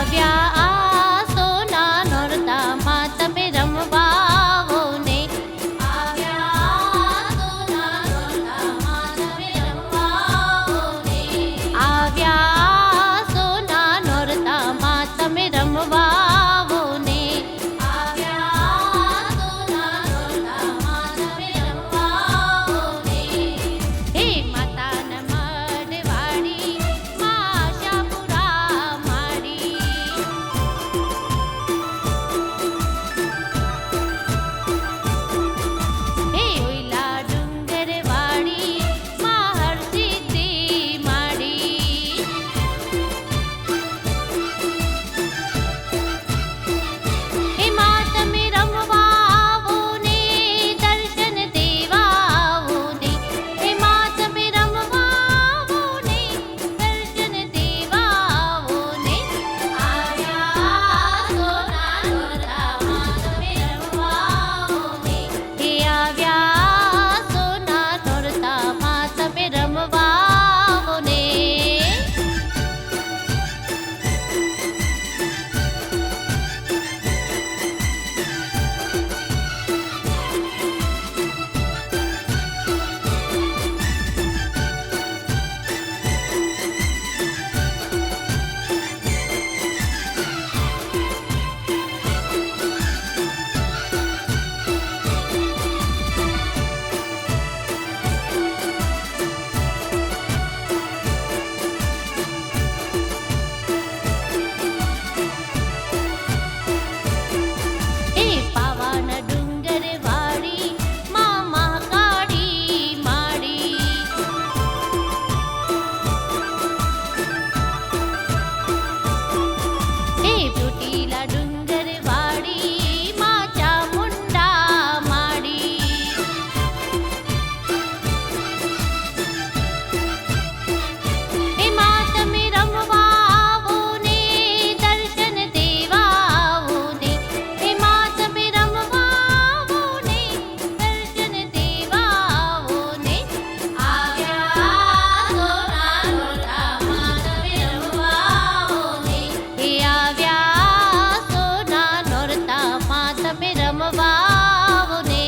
આવ્યા આ સોના નોરતામાં તમે રમવા આવો ને. આવ્યા સોના નોરતામાં તમે રમવા આવો ને. આવ્યા સોના નોરતામાં તમે રમવા આવો ને. આવ્યા સોના નોરતામાં તમે રમવા આવો ને. હે માતાના મઢવાડી માં આશાપુરા માડી. હે ઓઈલા ડુંગરવાડી માં હરસિદ્ધિ માડી. હે માં તમે રમવા આવો ને, દર્શન દેવા આવો ને. હે માં તમે રમવા આવો ને, દર્શન દેવા આવો ને. આવ્યા સોના નોરતામાં તમે રમવા આવો ને. હે આવ્યા સોના નોરતામાં તમે રમવા આવો ને. હે પાવાન ડુંગરવાડી માં મહાકાળી માડી. હે ચોટીલા ડુંગરવાડી માં ચામુંડા માડી. હે માં તમે રમવા આવો ને, દર્શન દેવા આવો ને. હે માં તમે રમવા આવો ને, દર્શન દેવા આવો ને. આવ્યા સોના નોરતામાં તમે રમવા આવો ને. હે આવ્યા સોના નોરતામાં તમે રમવા આવો ને.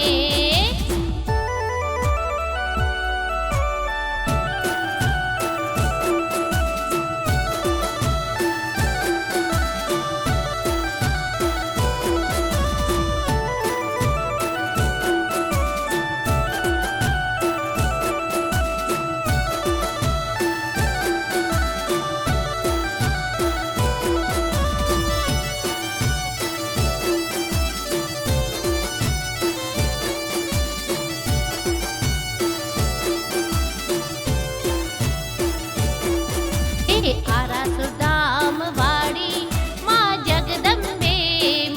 હે આરાસુરધામ વાળી માં જગદંબે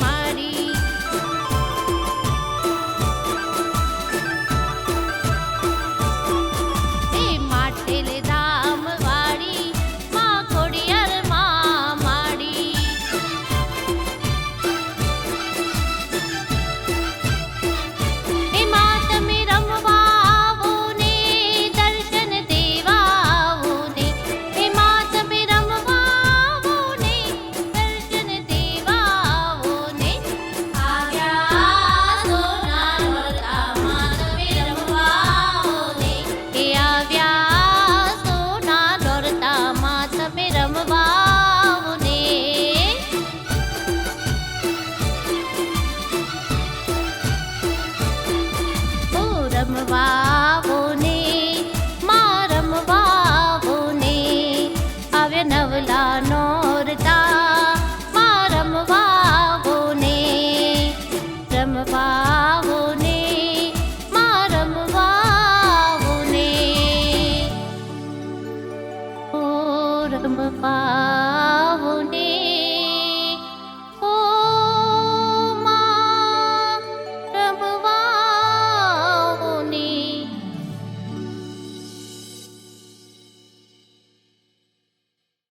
માડી. હે માટેલ ધામ વાળી માં ખોડિયાર માં માડી. હે માં તમે રમવા આવો ને, દર્શન દેવા આવો ને. હે માં તમે રમવા આવો ને, દર્શન દેવા આવો ને. આવ્યા સોના નોરતામાં તમે રમવા આવો ને. હે આવ્યા સોના નોરતામાં તમે રમવા આવો ને. ઓ રમવા આવો ને, માં રમવા આવો ને. આવ્યા નવલા નોરતા માં રમવા આવો ને. રમવા આવો ને, માં રમવા આવો ને. ઓ રમવા